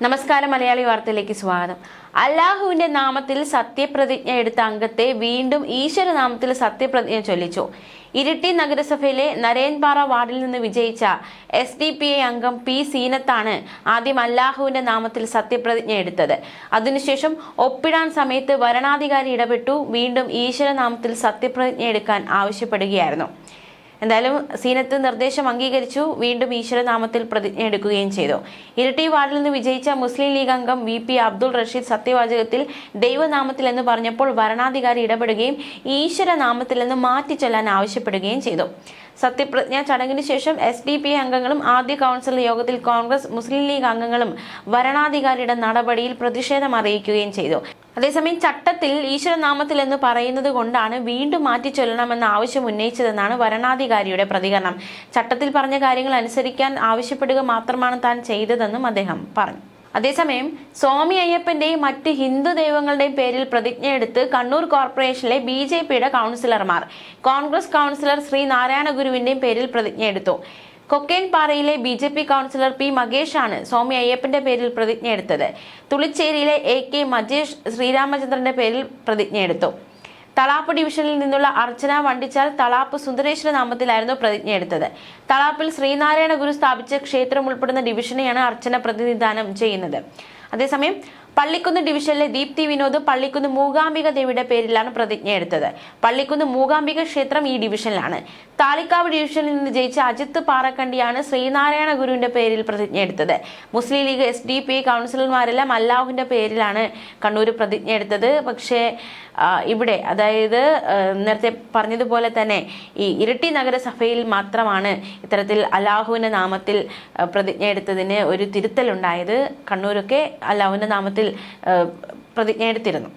നമസ്കാരം. മലയാളി വാർത്തയിലേക്ക് സ്വാഗതം. അല്ലാഹുവിന്റെ നാമത്തിൽ സത്യപ്രതിജ്ഞ എടുത്ത അംഗത്തെ വീണ്ടും ഈശ്വര നാമത്തിൽ സത്യപ്രതിജ്ഞ ചൊല്ലിച്ചു. ഇരിട്ടി നഗരസഭയിലെ നരേൻപാറ വാർഡിൽ നിന്ന് വിജയിച്ച SDP അംഗം പി സീനത്താണ് ആദ്യം അല്ലാഹുവിന്റെ നാമത്തിൽ സത്യപ്രതിജ്ഞ എടുത്തത്. അതിനുശേഷം ഒപ്പിടാൻ സമയത്ത് വരണാധികാരി ഇടപെട്ടു വീണ്ടും ഈശ്വര നാമത്തിൽ സത്യപ്രതിജ്ഞ എടുക്കാൻ ആവശ്യപ്പെടുകയായിരുന്നു. എന്തായാലും സീനത്ത് നിർദ്ദേശം അംഗീകരിച്ചു. വീണ്ടും ഈശ്വരനാമത്തിൽ പ്രതിജ്ഞ എടുക്കുകയും ചെയ്തു. ഇരിട്ടി വാർഡിൽ നിന്ന് വിജയിച്ച മുസ്ലിം ലീഗ് അംഗം VP അബ്ദുൾ റഷീദ് സത്യവാചകത്തിൽ ദൈവനാമത്തിൽ എന്ന് പറഞ്ഞപ്പോൾ വരണാധികാരി ഇടപെടുകയും ഈശ്വരനാമത്തിൽ എന്ന് മാറ്റിച്ചൊല്ലാൻ ആവശ്യപ്പെടുകയും ചെയ്തു. സത്യപ്രതിജ്ഞാ ചടങ്ങിന് ശേഷം SDP അംഗങ്ങളും ആദ്യ കൗൺസിൽ യോഗത്തിൽ കോൺഗ്രസ് മുസ്ലിം ലീഗ് അംഗങ്ങളും വരണാധികാരിയുടെ നടപടിയിൽ പ്രതിഷേധം അറിയിക്കുകയും ചെയ്തു. അതേസമയം ചട്ടത്തിൽ ഈശ്വരനാമത്തിൽ എന്ന് പറയുന്നത് കൊണ്ടാണ് വീണ്ടും മാറ്റിച്ചൊല്ലണമെന്ന ആവശ്യം ഉന്നയിച്ചതെന്നാണ് വരണാധികാരിയുടെ പ്രതികരണം. ചട്ടത്തിൽ പറഞ്ഞ കാര്യങ്ങൾ അനുസരിക്കാൻ ആവശ്യപ്പെടുക മാത്രമാണ് താൻ ചെയ്തതെന്നും അദ്ദേഹം പറഞ്ഞു. അതേസമയം സ്വാമി അയ്യപ്പന്റെയും മറ്റ് ഹിന്ദു ദൈവങ്ങളുടെയും പേരിൽ പ്രതിജ്ഞയെടുത്ത് കണ്ണൂർ കോർപ്പറേഷനിലെ BJPയുടെ കൗൺസിലർമാർ കോൺഗ്രസ് കൗൺസിലർ ശ്രീ നാരായണ ഗുരുവിന്റെയും പേരിൽ പ്രതിജ്ഞയെടുത്തു. കൊക്കൈൻ പാറയിലെ BJP കൗൺസിലർ P മകേഷാണ് സ്വാമി അയ്യപ്പന്റെ പേരിൽ പ്രതിജ്ഞയെടുത്തത്. തുളിച്ചേരിയിലെ AK മജേഷ് ശ്രീരാമചന്ദ്രന്റെ പേരിൽ പ്രതിജ്ഞയെടുത്തു. തളാപ്പ് ഡിവിഷനിൽ നിന്നുള്ള അർച്ചന വണ്ടിച്ചാൽ തളാപ്പ് സുന്ദരേശ്വര നാമത്തിലായിരുന്നു പ്രതിജ്ഞയെടുത്തത്. തളാപ്പിൽ ശ്രീനാരായണ ഗുരു സ്ഥാപിച്ച ക്ഷേത്രം ഉൾപ്പെടുന്ന ഡിവിഷനെയാണ് അർച്ചന പ്രതിനിധാനം ചെയ്യുന്നത്. അതേസമയം പള്ളിക്കുന്ന് ഡിവിഷനിലെ ദീപ്തി വിനോദ് പള്ളിക്കുന്ന് മൂകാംബിക ദേവിയുടെ പേരിലാണ് പ്രതിജ്ഞയെടുത്തത്. പള്ളിക്കുന്ന് മൂകാംബിക ക്ഷേത്രം ഈ ഡിവിഷനിലാണ്. താളിക്കാവ് ഡിവിഷനിൽ നിന്ന് ജയിച്ച അജിത്ത് പാറക്കണ്ടിയാണ് ശ്രീനാരായണ ഗുരുവിന്റെ പേരിൽ പ്രതിജ്ഞയെടുത്തത്. മുസ്ലിം ലീഗ് SDP കൗൺസിലർമാരെല്ലാം അല്ലാഹുവിന്റെ പേരിലാണ് കണ്ണൂർ പ്രതിജ്ഞയെടുത്തത്. പക്ഷേ ഇവിടെ അതായത് നേരത്തെ പറഞ്ഞതുപോലെ തന്നെ ഈ ഇരിട്ടി നഗരസഭയിൽ മാത്രമാണ് ഇത്തരത്തിൽ അല്ലാഹുവിന്റെ നാമത്തിൽ പ്രതിജ്ഞയെടുത്തതിന് ഒരു തിരുത്തലുണ്ടായത്. കണ്ണൂരൊക്കെ അല്ലാഹുവിന്റെ നാമത്തിൽ പ്രതിജ്ഞയെടുത്തിരുന്നു.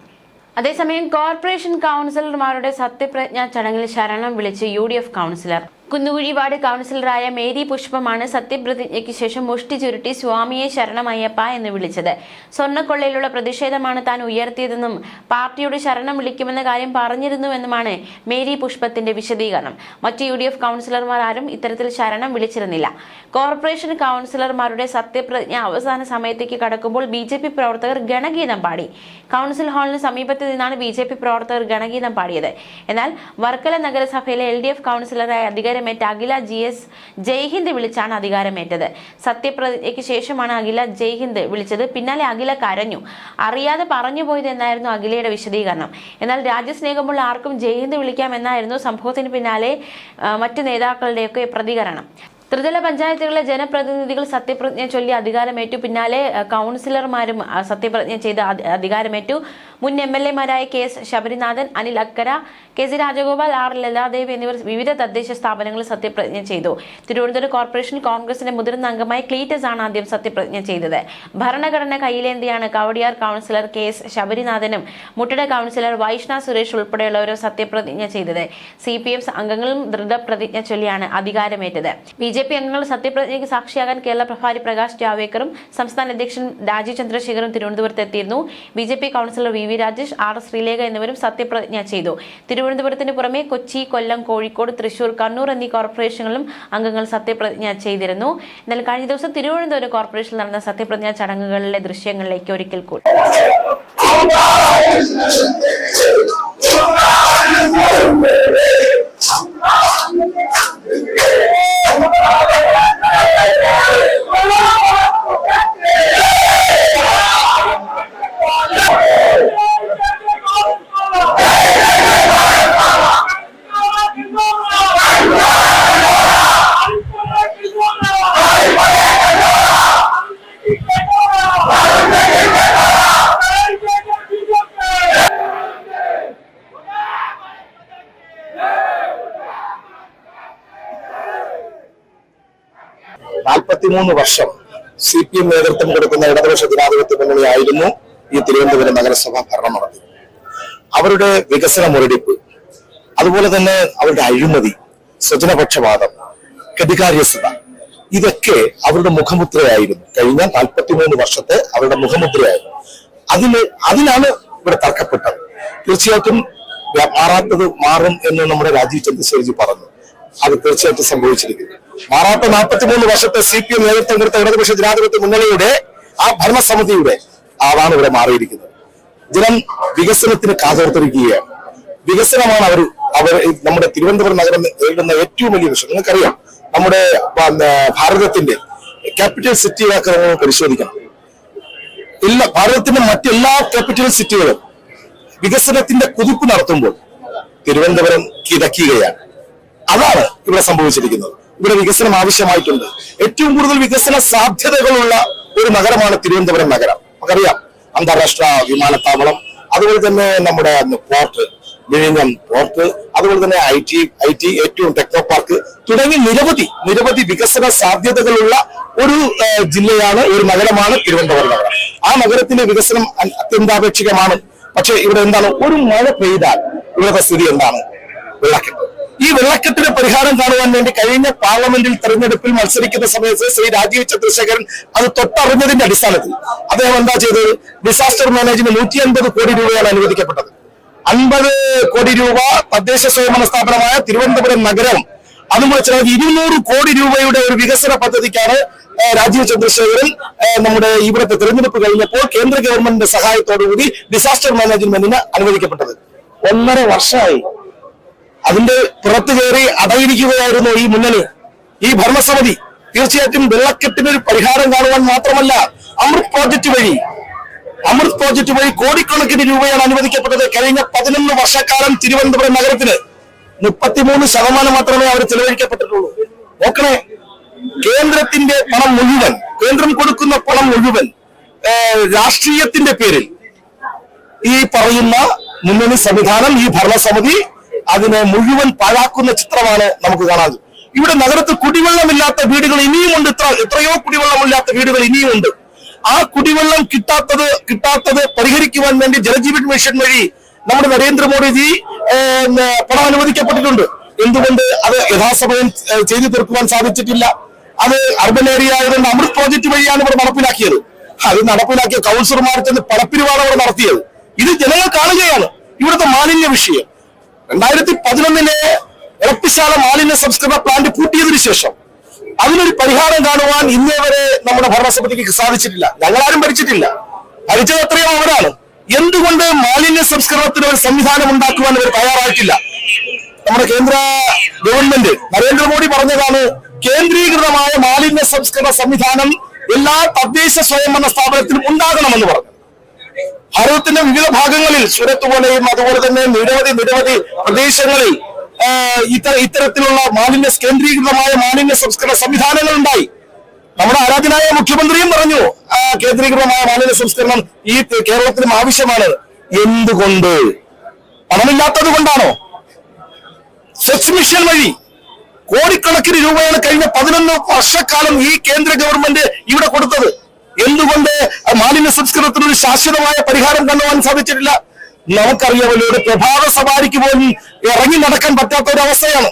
അതേസമയം കോർപ്പറേഷൻ കൗൺസിലർമാരുടെ സത്യപ്രതിജ്ഞാ ചടങ്ങിൽ ശരണം വിളിച്ച് UDF കൗൺസിലർ കുന്നുകുഴി വാർഡ് കൗൺസിലറായ മേരി പുഷ്പമാണ് സത്യപ്രതിജ്ഞയ്ക്ക് ശേഷം മുഷ്ടി ചുരുട്ടി സ്വാമിയെ ശരണമയ്യപ്പ എന്ന് വിളിച്ചത്. സ്വർണ്ണക്കൊള്ളയിലുള്ള പ്രതിഷേധമാണ് താൻ ഉയർത്തിയതെന്നും പാർട്ടിയോട് ശരണം വിളിക്കുമെന്ന കാര്യം പറഞ്ഞിരുന്നുവെന്നുമാണ് മേരി പുഷ്പത്തിന്റെ വിശദീകരണം. മറ്റ് UDF കൗൺസിലർമാർ ആരും ഇത്തരത്തിൽ ശരണം വിളിച്ചിരുന്നില്ല. കോർപ്പറേഷൻ കൗൺസിലർമാരുടെ സത്യപ്രതിജ്ഞ അവസാന സമയത്തേക്ക് കടക്കുമ്പോൾ BJP പ്രവർത്തകർ ഗണഗീതം പാടി. കൗൺസിൽ ഹാളിന് സമീപത്ത് നിന്നാണ് BJP പ്രവർത്തകർ ഗണഗീതം പാടിയത്. എന്നാൽ വർക്കല നഗരസഭയിലെ LDF കൗൺസിലറായ അധികാരമേറ്റ അഖില GS ജയ്ഹിന്ദ് വിളിച്ചാണ് അധികാരമേറ്റത്. സത്യപ്രതിജ്ഞയ്ക്ക് ശേഷമാണ് അഖില ജയ്ഹിന്ദ് വിളിച്ചത്. പിന്നാലെ അഖില കരഞ്ഞു. അറിയാതെ പറഞ്ഞു പോയത് എന്നായിരുന്നു അഖിലയുടെ വിശദീകരണം. എന്നാൽ രാജ്യസ്നേഹമുള്ള ആർക്കും ജയ്ഹിന്ദ് വിളിക്കാം എന്നായിരുന്നു സംഭവത്തിന് പിന്നാലെ മറ്റു നേതാക്കളുടെയൊക്കെ പ്രതികരണം. ത്രിതല പഞ്ചായത്തുകളിലെ ജനപ്രതിനിധികൾ സത്യപ്രതിജ്ഞ ചൊല്ലി അധികാരമേറ്റു. പിന്നാലെ കൗൺസിലർമാരും സത്യപ്രതിജ്ഞ ചെയ്ത് അധികാരമേറ്റു. മുൻ MLA-മാരായ KS ശബരിനാഥൻ, അനിൽ അക്കര, KC രാജഗോപാൽ, R ലതാദേവ് എന്നിവർ വിവിധ തദ്ദേശ സ്ഥാപനങ്ങളിൽ സത്യപ്രതിജ്ഞ ചെയ്തു. തിരുവനന്തപുരം കോർപ്പറേഷൻ കോൺഗ്രസിന്റെ മുതിർന്ന അംഗമായ ക്ലീറ്റസ് ആണ് ആദ്യം സത്യപ്രതിജ്ഞ ചെയ്തത്. ഭരണഘടന കയ്യിലേന്തിയാണ് കവടിയാർ കൗൺസിലർ KS ശബരിനാഥനും മുട്ടട കൗൺസിലർ വൈഷ്ണ സുരേഷ് ഉൾപ്പെടെയുള്ളവരും സത്യപ്രതിജ്ഞ ചെയ്തത്. CPM അംഗങ്ങളും ദൃഢപ്രതിജ്ഞ ചൊല്ലിയാണ് അധികാരമേറ്റത്. BJP അംഗങ്ങൾ സത്യപ്രതിജ്ഞയ്ക്ക് സാക്ഷിയാകാൻ കേരള പ്രഭാരി പ്രകാശ് ജാവേക്കറും സംസ്ഥാന അധ്യക്ഷൻ രാജീവ് ചന്ദ്രശേഖറും തിരുവനന്തപുരത്ത് എത്തിയിരുന്നു. BJP councillor VV Rajesh, R Sreelekha എന്നിവരും സത്യപ്രതിജ്ഞ ചെയ്തു. തിരുവനന്തപുരത്തിന് പുറമെ കൊച്ചി, കൊല്ലം, കോഴിക്കോട്, തൃശൂർ, കണ്ണൂർ എന്നീ കോർപ്പറേഷനുകളിലും അംഗങ്ങൾ സത്യപ്രതിജ്ഞ ചെയ്തിരുന്നു. എന്നാൽ കഴിഞ്ഞ ദിവസം തിരുവനന്തപുരം കോർപ്പറേഷനിൽ നടന്ന സത്യപ്രതിജ്ഞാ ചടങ്ങുകളിലെ ദൃശ്യങ്ങളിലേക്ക് ഒരിക്കൽ കൂടി. വർഷം CPM നേതൃത്വം കൊടുക്കുന്ന ഇടതുപക്ഷ ജനാധിപത്യ മുന്നണിയായിരുന്നു ഈ തിരുവനന്തപുരം നഗരസഭ ഭരണം നടത്തിയത്. അവരുടെ വികസന മുരടിപ്പ്, അതുപോലെ തന്നെ അവരുടെ അഴിമതി, സ്വജനപക്ഷപാതം, കെടുകാര്യസ്ഥത, ഇതൊക്കെ അവരുടെ മുഖമുദ്രയായിരുന്നു. കഴിഞ്ഞ 43 വർഷത്തെ അവരുടെ മുഖമുദ്രയായിരുന്നു. അതിനാണ് ഇവിടെ തർക്കപ്പെട്ടത്. തീർച്ചയായിട്ടും മാറാത്തത് മാറും എന്ന് നമ്മുടെ രാജീവ് ചന്ദ്രശേഖർജി പറഞ്ഞു. അത് തീർച്ചയായിട്ടും സംഭവിച്ചിരിക്കുന്നു. മാറാത്ത 43 വർഷത്തെ CPM നേതൃത്വം കൊടുത്ത ഇടതുപക്ഷ ജനാധിപത്യ മുന്നണിയുടെ ആ ഭരണസമിതിയുടെ ആളാണ് ഇവിടെ മാറിയിരിക്കുന്നത്. ജനം വികസനത്തിന് കാതോർത്തിരിക്കുകയാണ്. വികസനമാണ് അവർ നമ്മുടെ തിരുവനന്തപുരം നഗരം നേരിടുന്ന ഏറ്റവും വലിയ വിഷയം. നിങ്ങൾക്കറിയാം, നമ്മുടെ ഭാരതത്തിന്റെ ക്യാപിറ്റൽ സിറ്റികളൊക്കെ നമ്മൾ പരിശോധിക്കണം. ഭാരതത്തിന്റെ മറ്റെല്ലാ ക്യാപിറ്റൽ സിറ്റികളും വികസനത്തിന്റെ കുതിപ്പ് നടത്തുമ്പോൾ തിരുവനന്തപുരം കിതക്കുകയാണ്. അതാണ് ഇവിടെ സംഭവിച്ചിരിക്കുന്നത്. ഇവിടെ വികസനം ആവശ്യമായിട്ടുണ്ട്. ഏറ്റവും കൂടുതൽ വികസന സാധ്യതകളുള്ള ഒരു നഗരമാണ് തിരുവനന്തപുരം നഗരം. നമുക്കറിയാം, അന്താരാഷ്ട്ര വിമാനത്താവളം, അതുപോലെ തന്നെ നമ്മുടെ പോർട്ട്, വിഴിഞ്ഞം പോർട്ട്, അതുപോലെ തന്നെ ഐ ടി ഏറ്റവും ടെക്നോ പാർക്ക് തുടങ്ങി നിരവധി വികസന സാധ്യതകളുള്ള ഒരു ജില്ലയാണ്, ഒരു നഗരമാണ് തിരുവനന്തപുരം നഗരം. ആ നഗരത്തിന്റെ വികസനം അത്യന്താപേക്ഷികമാണ്. പക്ഷെ ഇവിടെ എന്താണ്, ഒരു മഴ പെയ്താൽ ഇവിടുത്തെ സ്ഥിതി എന്താണ്? വെള്ളക്കെട്ട്. ഈ വെള്ളക്കെട്ടിന് പരിഹാരം കാണുവാൻ വേണ്ടി കഴിഞ്ഞ പാർലമെന്റിൽ തെരഞ്ഞെടുപ്പിൽ മത്സരിക്കുന്ന സമയത്ത് ശ്രീ രാജീവ് ചന്ദ്രശേഖരൻ അത് തൊട്ടറിഞ്ഞതിന്റെ അടിസ്ഥാനത്തിൽ അദ്ദേഹം എന്താ ചെയ്തത്? ഡിസാസ്റ്റർ മാനേജ്മെന്റ് 150 കോടി രൂപയാണ് അനുവദിക്കപ്പെട്ടത്. 50 കോടി രൂപ തദ്ദേശ സ്വയംഭരണ സ്ഥാപനമായ തിരുവനന്തപുരം നഗരം അതുപോലെ ചേർത്ത് 200 കോടി രൂപയുടെ ഒരു വികസന പദ്ധതിക്കാണ് രാജീവ് ചന്ദ്രശേഖരൻ നമ്മുടെ ഇവിടുത്തെ തെരഞ്ഞെടുപ്പ് കഴിഞ്ഞപ്പോൾ കേന്ദ്ര ഗവൺമെന്റിന്റെ സഹായത്തോടുകൂടി ഡിസാസ്റ്റർ മാനേജ്മെന്റിന് അനുവദിക്കപ്പെട്ടത്. 1.5 വർഷമായി അതിന്റെ പുറത്തു കയറി അടയിരിക്കുകയായിരുന്നു ഈ മുന്നണി, ഈ ഭരണസമിതി. തീർച്ചയായിട്ടും വെള്ളക്കെട്ടിനൊരു പരിഹാരം കാണുവാൻ മാത്രമല്ല, അമൃത് പ്രോജക്ട് വഴി കോടിക്കണക്കിന് രൂപയാണ് അനുവദിക്കപ്പെട്ടത്. കഴിഞ്ഞ 11 വർഷക്കാലം തിരുവനന്തപുരം നഗരത്തിന് 33% മാത്രമേ അവർ ചെലവഴിക്കപ്പെട്ടിട്ടുള്ളൂ. നോക്കണേ, കേന്ദ്രത്തിന്റെ പണം മുഴുവൻ, കേന്ദ്രം കൊടുക്കുന്ന പണം മുഴുവൻ രാഷ്ട്രീയത്തിന്റെ പേരിൽ ഈ പറയുന്ന മുന്നണി സംവിധാനം, ഈ ഭരണസമിതി അതിനെ മുഴുവൻ പാഴാക്കുന്ന ചിത്രമാണ് നമുക്ക് കാണാൻ. ഇവിടെ നഗരത്തിൽ കുടിവെള്ളമില്ലാത്ത വീടുകൾ ഇനിയുമുണ്ട്. എത്രയോ കുടിവെള്ളമില്ലാത്ത വീടുകൾ ഇനിയുമുണ്ട്. ആ കുടിവെള്ളം കിട്ടാത്തത് പരിഹരിക്കുവാൻ വേണ്ടി ജലജീവൻ മിഷൻ വഴി നമ്മുടെ നരേന്ദ്രമോദിജി പണം അനുവദിക്കപ്പെട്ടിട്ടുണ്ട്. എന്തുകൊണ്ട് അത് യഥാസമയം ചെയ്തു തീർക്കുവാൻ സാധിച്ചിട്ടില്ല? അത് അർബൻ ഏരിയ ആയതുകൊണ്ട് അമൃത് പ്രോജക്ട് വഴിയാണ് ഇവിടെ നടപ്പിലാക്കിയത്. അത് നടപ്പിലാക്കിയ കൗൺസിലർമാർ ചെന്ന് പണപ്പിരിവാണ് അവിടെ നടത്തിയത്. ഇത് ജനങ്ങൾ കാണുകയാണ്. ഇവിടുത്തെ മാലിന്യ വിഷയം 2011 ഇളപ്പിശാല മാലിന്യ സംസ്കരണ പ്ലാന്റ് പൂട്ടിയതിനു ശേഷം അതിനൊരു പരിഹാരം കാണുവാൻ ഇന്നേ വരെ നമ്മുടെ ഭരണസമിതിക്ക് സാധിച്ചിട്ടില്ല. ഞങ്ങളാരും ഭരിച്ചിട്ടില്ല. ഭരിച്ചത് എത്രയോ അവരാണ്. എന്തുകൊണ്ട് മാലിന്യ സംസ്കരണത്തിന് ഒരു സംവിധാനം ഉണ്ടാക്കുവാൻ അവർ തയ്യാറായിട്ടില്ല? നമ്മുടെ കേന്ദ്ര ഗവൺമെന്റ് നരേന്ദ്രമോദി പറഞ്ഞതാണ്, കേന്ദ്രീകൃതമായ മാലിന്യ സംസ്കരണ സംവിധാനം എല്ലാ തദ്ദേശ സ്വയംഭരണ സ്ഥാപനത്തിലും ഉണ്ടാകണമെന്ന് പറഞ്ഞു. ഭാരതത്തിന്റെ വിവിധ ഭാഗങ്ങളിൽ, സൂറത്ത് പോലെയും അതുപോലെ തന്നെ നിരവധി പ്രദേശങ്ങളിൽ ഇത്തരത്തിലുള്ള കേന്ദ്രീകൃതമായ മാലിന്യ സംസ്കരണ സംവിധാനങ്ങൾ ഉണ്ടായി. നമ്മുടെ ആരാധനായ മുഖ്യമന്ത്രിയും പറഞ്ഞു കേന്ദ്രീകൃതമായ മാലിന്യ സംസ്കരണം ഈ കേരളത്തിനും ആവശ്യമാണ്. എന്തുകൊണ്ട്? പണമില്ലാത്തത് കൊണ്ടാണോ? സ്വച്ഛ് മിഷൻ വഴി കോടിക്കണക്കിന് രൂപയാണ് കഴിഞ്ഞ 11 വർഷക്കാലം ഈ കേന്ദ്ര ഗവൺമെന്റ് ഇവിടെ കൊടുത്തത്. എന്തുകൊണ്ട് മാലിന്യ സംസ്കരണത്തിന് ഒരു ശാശ്വതമായ പരിഹാരം കണ്ടുപോകാൻ സാധിച്ചിട്ടില്ല? നമുക്കറിയാമല്ലോ, ഒരു പ്രഭാത സവാരിക്ക് പോലും ഇറങ്ങി നടക്കാൻ പറ്റാത്ത ഒരു അവസ്ഥയാണ്.